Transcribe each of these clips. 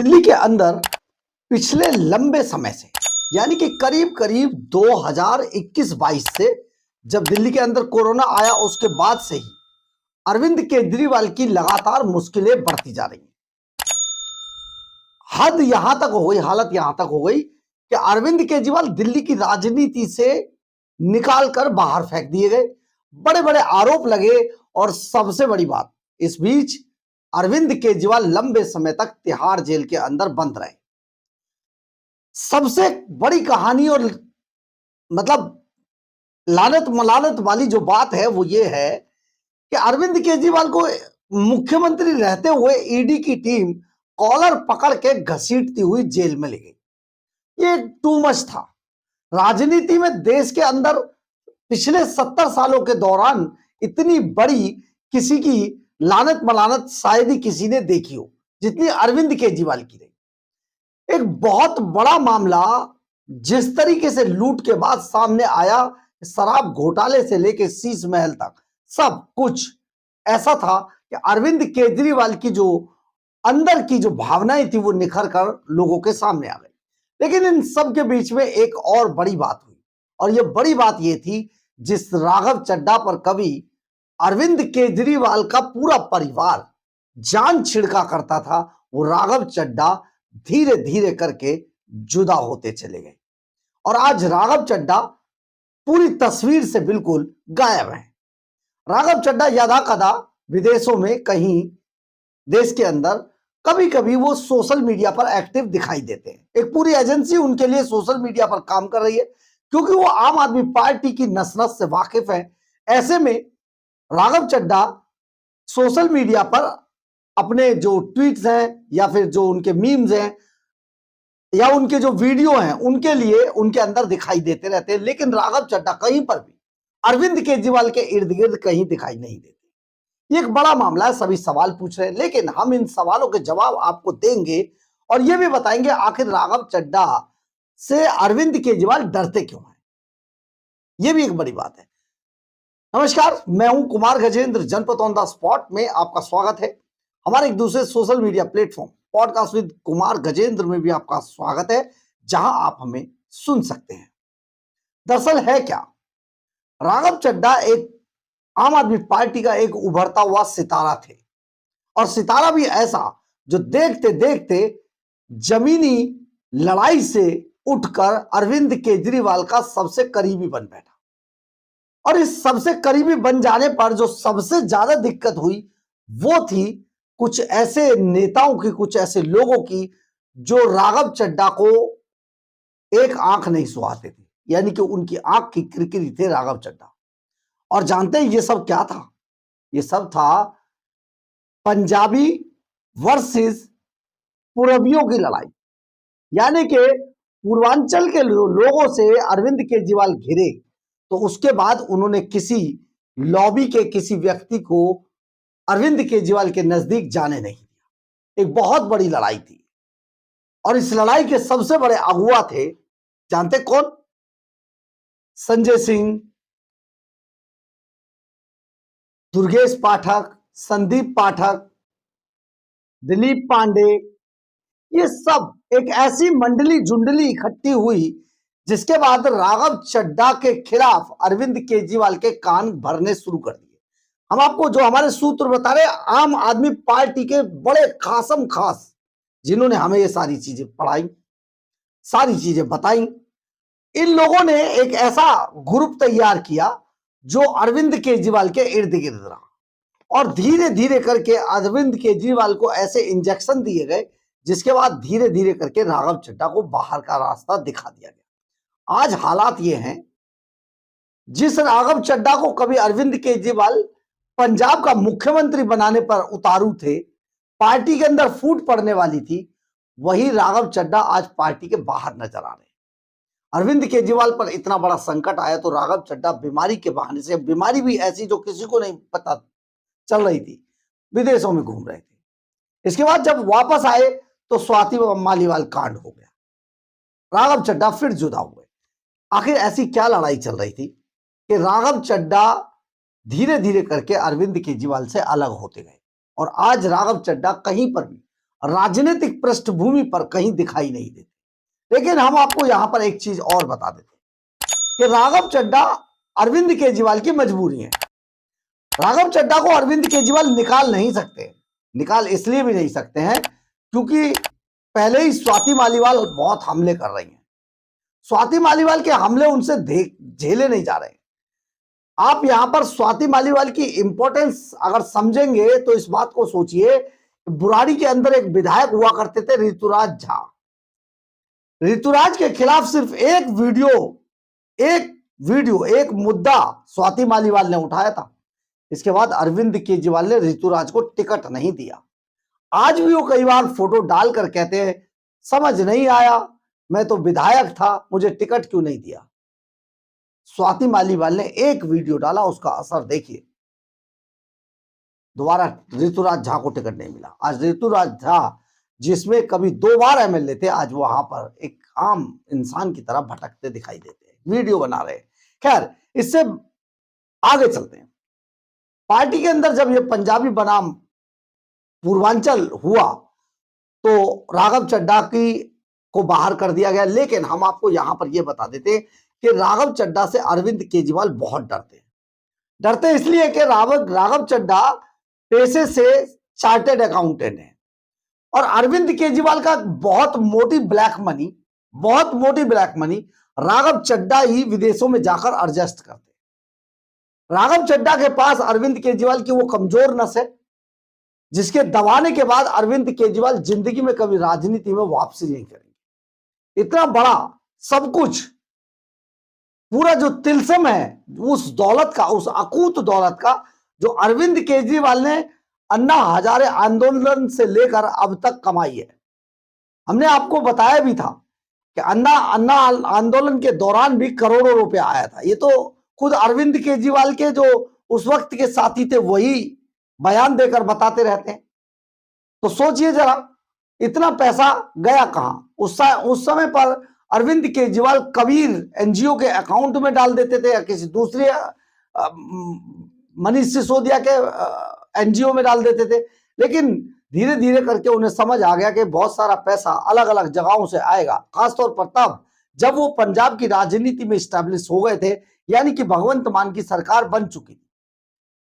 दिल्ली के अंदर पिछले लंबे समय से यानी कि करीब करीब 2021-22 से जब दिल्ली के अंदर कोरोना आया उसके बाद से ही अरविंद केजरीवाल की लगातार मुश्किलें बढ़ती जा रही हैं। हद यहां तक हो गई, हालत यहां तक हो गई कि अरविंद केजरीवाल दिल्ली की राजनीति से निकालकर बाहर फेंक दिए गए। बड़े बड़े आरोप लगे और सबसे बड़ी बात, इस बीच अरविंद केजरीवाल लंबे समय तक तिहाड़ जेल के अंदर बंद रहे। सबसे बड़ी कहानी और मतलब लानत मलानत वाली जो बात है वो ये है कि अरविंद केजरीवाल को मुख्यमंत्री रहते हुए ईडी की टीम कॉलर पकड़ के घसीटती हुई जेल में ले गई। ये टू मच था। राजनीति में देश के अंदर पिछले 70 सालों के दौरान इतनी बड़ी किसी की लानत मलानत शायद ही किसी ने देखी हो जितनी अरविंद केजरीवाल की रही। एक बहुत बड़ा मामला जिस तरीके से लूट के बाद सामने आया, शराब घोटाले से लेकर शीश महल तक सब कुछ ऐसा था कि अरविंद केजरीवाल की जो अंदर की जो भावनाएं थी वो निखर कर लोगों के सामने आ गई। लेकिन इन सब के बीच में एक और बड़ी बात हुई और ये बड़ी बात ये थी, जिस राघव चड्ढा पर कभी अरविंद केजरीवाल का पूरा परिवार जान छिड़का करता था, वो राघव चड्ढा धीरे धीरे करके जुदा होते चले गए और आज राघव चड्ढा पूरी तस्वीर से बिल्कुल गायब है। राघव चड्ढा यदा कदा विदेशों में कहीं देश के अंदर कभी कभी वो सोशल मीडिया पर एक्टिव दिखाई देते हैं। एक पूरी एजेंसी उनके लिए सोशल मीडिया पर काम कर रही है क्योंकि वो आम आदमी पार्टी की नस नस से वाकिफ है। ऐसे में राघव चड्ढा सोशल मीडिया पर अपने जो ट्वीट्स हैं या फिर जो उनके मीम्स हैं या उनके जो वीडियो हैं उनके लिए उनके अंदर दिखाई देते रहते हैं, लेकिन राघव चड्ढा कहीं पर भी अरविंद केजरीवाल के इर्द गिर्द कहीं दिखाई नहीं देते। ये एक बड़ा मामला है, सभी सवाल पूछ रहे हैं, लेकिन हम इन सवालों के जवाब आपको देंगे और ये भी बताएंगे आखिर राघव चड्ढा से अरविंद केजरीवाल डरते क्यों हैं। ये भी एक बड़ी बात है। नमस्कार, मैं हूं कुमार गजेंद्र, जनपद ऑन द स्पॉट में आपका स्वागत है। हमारे एक दूसरे social media platform podcast with Kumar Gajendra में भी आपका स्वागत है, जहां आप हमें सुन सकते हैं। दरअसल है क्या, राघव चड्ढा एक आम आदमी पार्टी का एक उभरता हुआ सितारा थे और सितारा भी ऐसा जो देखते देखते जमीनी लड़ाई से उठकर अरविंद केजरीवाल का सबसे करीबी बन बैठा। और इस सबसे करीबी बन जाने पर जो सबसे ज्यादा दिक्कत हुई वो थी कुछ ऐसे नेताओं की, कुछ ऐसे लोगों की जो राघव चड्ढा को एक आंख नहीं सुहाते थे, यानी कि उनकी आंख की किरकिरी थे राघव चड्ढा। और जानते हैं ये सब क्या था? ये सब था पंजाबी वर्सेस पूर्वियों की लड़ाई। यानी कि पूर्वांचल के लोगों से अरविंद केजरीवाल घिरे तो उसके बाद उन्होंने किसी लॉबी के किसी व्यक्ति को अरविंद केजरीवाल के नजदीक जाने नहीं दिया। एक बहुत बड़ी लड़ाई थी और इस लड़ाई के सबसे बड़े अगुआ थे, जानते कौन? संजय सिंह, दुर्गेश पाठक, संदीप पाठक, दिलीप पांडे। ये सब एक ऐसी मंडली जुंडली इकट्ठी हुई जिसके बाद राघव चड्ढा के खिलाफ अरविंद केजरीवाल के कान भरने शुरू कर दिए। हम आपको जो हमारे सूत्र बता रहे, आम आदमी पार्टी के बड़े खासम खास जिन्होंने हमें ये सारी चीजें पढ़ाई, सारी चीजें बताई, इन लोगों ने एक ऐसा ग्रुप तैयार किया जो अरविंद केजरीवाल के इर्द गिर्द रहा और धीरे धीरे करके अरविंद केजरीवाल को ऐसे इंजेक्शन दिए गए जिसके बाद धीरे धीरे करके राघव चड्ढा को बाहर का रास्ता दिखा दिया गया। आज हालात ये हैं, जिस राघव चड्ढा को कभी अरविंद केजरीवाल पंजाब का मुख्यमंत्री बनाने पर उतारू थे, पार्टी के अंदर फूट पड़ने वाली थी, वही राघव चड्ढा आज पार्टी के बाहर नजर आ रहे हैं। अरविंद केजरीवाल पर इतना बड़ा संकट आया तो राघव चड्ढा बीमारी के बहाने से, बीमारी भी ऐसी जो किसी को नहीं पता चल रही थी, विदेशों में घूम रहे थे। इसके बाद जब वापस आए तो स्वाति मालीवाल कांड हो गया, राघव चड्ढा फिर जुदा हुए। आखिर ऐसी क्या लड़ाई चल रही थी कि राघव चड्ढा धीरे धीरे करके अरविंद केजरीवाल से अलग होते गए और आज राघव चड्ढा कहीं पर भी राजनीतिक पृष्ठभूमि पर कहीं दिखाई नहीं देते। लेकिन हम आपको यहां पर एक चीज और बता देते कि राघव चड्ढा अरविंद केजरीवाल की मजबूरी है। राघव चड्ढा को अरविंद केजरीवाल निकाल नहीं सकते। निकाल इसलिए भी नहीं सकते हैं क्योंकि पहले ही स्वाति मालीवाल बहुत हमले कर रही हैं। स्वाति मालीवाल के हमले उनसे झेले नहीं जा रहे। आप यहां पर स्वाति मालीवाल की इंपॉर्टेंस अगर समझेंगे तो इस बात को सोचिए, बुराड़ी के अंदर एक विधायक हुआ करते थे ऋतुराज झा। ऋतुराज के खिलाफ सिर्फ एक वीडियो एक मुद्दा स्वाति मालीवाल ने उठाया था। इसके बाद अरविंद केजरीवाल ने ऋतुराज को टिकट नहीं दिया। आज भी वो कई बार फोटो डालकर कहते हैं समझ नहीं आया, मैं तो विधायक था, मुझे टिकट क्यों नहीं दिया। स्वाति मालीवाल ने एक वीडियो डाला, उसका असर देखिए। दोबारा ऋतुराज झा को टिकट नहीं मिला। आज ऋतुराज झा जिसमें कभी 2 बार एमएलए थे, आज वहां पर एक आम इंसान की तरह भटकते दिखाई देते हैं, वीडियो बना रहे हैं। खैर, इससे आगे चलते हैं। पार्टी के अंदर जब ये पंजाबी बनाम पूर्वांचल हुआ तो राघव चड्ढा को बाहर कर दिया गया। लेकिन हम आपको यहां पर यह बता देते कि राघव चड्ढा से अरविंद केजरीवाल बहुत डरते इसलिए कि राघव चड्ढा पेशे से चार्टेड अकाउंटेंट है और अरविंद केजरीवाल का बहुत मोटी ब्लैक मनी राघव चड्ढा ही विदेशों में जाकर एडजस्ट करते। राघव चड्ढा के पास अरविंद केजरीवाल की वो कमजोर नस है जिसके दबाने के बाद अरविंद केजरीवाल जिंदगी में कभी राजनीति में वापसी नहीं करेंगे। इतना बड़ा सब कुछ, पूरा जो तिलस्म है उस दौलत का, उस अकूत दौलत का जो अरविंद केजरीवाल ने अन्ना हजारे आंदोलन से लेकर अब तक कमाई है। हमने आपको बताया भी था कि अन्ना आंदोलन के दौरान भी करोड़ों रुपए आया था। ये तो खुद अरविंद केजरीवाल के जो उस वक्त के साथी थे वही बयान देकर बताते रहते हैं। तो सोचिए जरा, इतना पैसा गया कहां। उस समय पर अरविंद केजरीवाल कबीर एनजीओ के अकाउंट में डाल देते थे या किसी दूसरे मनीष सिसोदिया के एनजीओ में डाल देते थे। लेकिन धीरे धीरे करके उन्हें समझ आ गया कि बहुत सारा पैसा अलग अलग जगहों से आएगा, खासतौर पर तब जब वो पंजाब की राजनीति में स्टैब्लिश हो गए थे, यानी कि भगवंत मान की सरकार बन चुकी थी।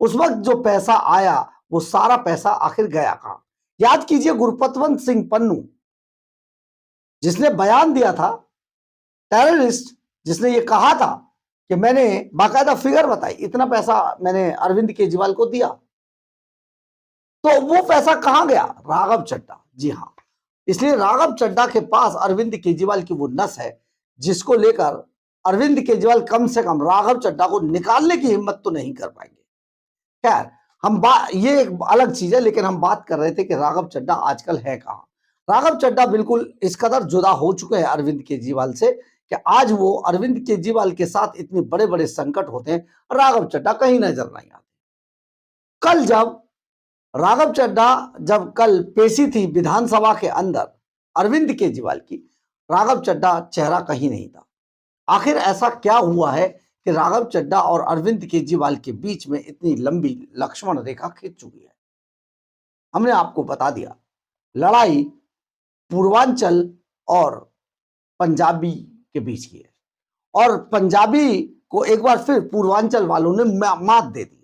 उस वक्त जो पैसा आया वो सारा पैसा आखिर गया कहां। याद कीजिए गुरपतवंत सिंह पन्नू जिसने बयान दिया था, टेररिस्ट जिसने ये कहा था कि मैंने बाकायदा फिगर बताई, इतना पैसा मैंने अरविंद केजरीवाल को दिया। तो वो पैसा कहां गया? राघव चड्ढा। जी हां, इसलिए राघव चड्ढा के पास अरविंद केजरीवाल की वो नस है जिसको लेकर अरविंद केजरीवाल कम से कम राघव चड्ढा को निकालने की हिम्मत तो नहीं कर पाएंगे। खैर, ये एक अलग चीज है, लेकिन हम बात कर रहे थे कि राघव चड्ढा आजकल है कहां। राघव चड्ढा बिल्कुल इस कदर जुदा हो चुके हैं अरविंद केजरीवाल से कि आज वो अरविंद केजरीवाल के साथ इतने बड़े बड़े संकट होते हैं, राघव चड्ढा कहीं नजर नहीं आते। कल जब राघव चड्ढा कल पेशी थी विधानसभा के अंदर अरविंद केजरीवाल की, राघव चड्ढा चेहरा कहीं नहीं था। आखिर ऐसा क्या हुआ है कि राघव चड्ढा और अरविंद केजरीवाल के बीच में इतनी लंबी लक्ष्मण रेखा खींच चुकी है? हमने आपको बता दिया, लड़ाई पूर्वांचल और पंजाबी के बीच की है और पंजाबी को एक बार फिर पूर्वांचल वालों ने मात दे दी है।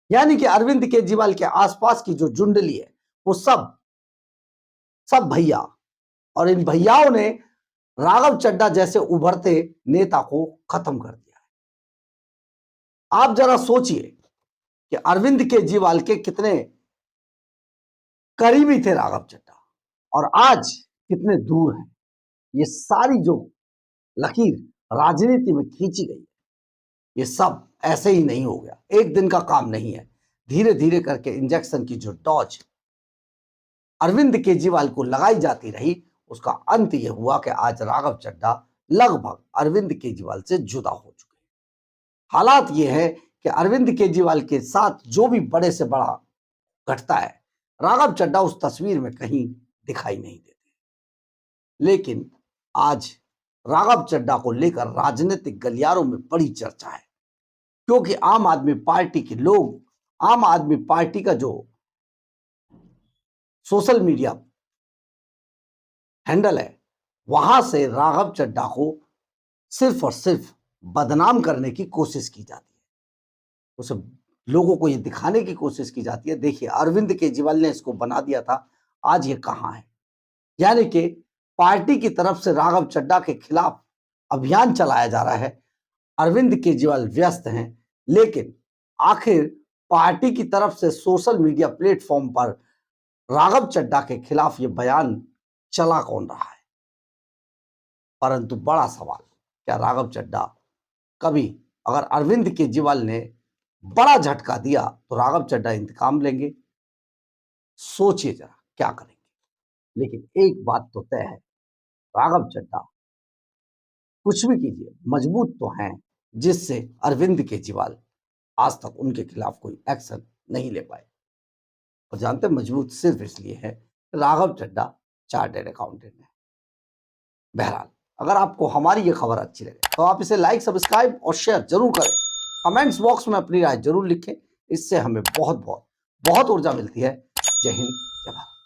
यानी कि अरविंद केजरीवाल के आसपास की जो जुंडली है वो सब भैया, और इन भैयाओं ने राघव चड्ढा जैसे उभरते नेता को खत्म कर दिया है। आप जरा सोचिए कि अरविंद केजरीवाल के कितने करीबी थे राघव चड्ढा और आज कितने दूर हैं। ये सारी जो लकीर राजनीति में खींची गई है, ये सब ऐसे ही नहीं हो गया, एक दिन का काम नहीं है। धीरे धीरे करके इंजेक्शन की जो डोज अरविंद केजरीवाल को लगाई जाती रही, उसका अंत यह हुआ कि आज राघव चड्ढा लगभग अरविंद केजरीवाल से जुदा हो चुके हैं। हालात यह है कि अरविंद केजरीवाल के साथ जो भी बड़े से बड़ा घटता है, राघव चड्ढा उस तस्वीर में कहीं दिखाई नहीं देते। लेकिन आज राघव चड्ढा को लेकर राजनीतिक गलियारों में बड़ी चर्चा है, क्योंकि आम आदमी पार्टी के लोग, आम आदमी पार्टी का जो सोशल मीडिया हैंडल है, वहां से राघव चड्ढा को सिर्फ और सिर्फ बदनाम करने की कोशिश की जाती है, उसे लोगों को ये दिखाने की कोशिश की जाती है, देखिए अरविंद केजरीवाल ने इसको बना दिया था, आज ये कहां है। यानी कि पार्टी की तरफ से राघव चड्ढा के खिलाफ अभियान चलाया जा रहा है, अरविंद केजरीवाल व्यस्त हैं, लेकिन आखिर पार्टी की तरफ से सोशल मीडिया प्लेटफॉर्म पर राघव चड्ढा के खिलाफ ये बयान चला कौन रहा है। परंतु बड़ा सवाल, क्या राघव चड्ढा कभी, अगर अरविंद केजरीवाल ने बड़ा झटका दिया तो राघव चड्ढा इंतकाम लेंगे? सोचिए जरा क्या करेंगे। लेकिन एक बात तो तय है, राघव चड्ढा कुछ भी कीजिए मजबूत तो हैं, जिससे अरविंद केजरीवाल आज तक उनके खिलाफ कोई एक्शन नहीं ले पाए। और जानते हैं मजबूत सिर्फ इसलिए है, राघव चड्ढा चार्टर्ड अकाउंटेंट है। बहरहाल, अगर आपको हमारी ये खबर अच्छी लगे तो आप इसे लाइक, सब्सक्राइब और शेयर जरूर करें। कमेंट्स बॉक्स में अपनी राय जरूर लिखें, इससे हमें बहुत बहुत बहुत ऊर्जा मिलती है। जय हिंद, जय भारत।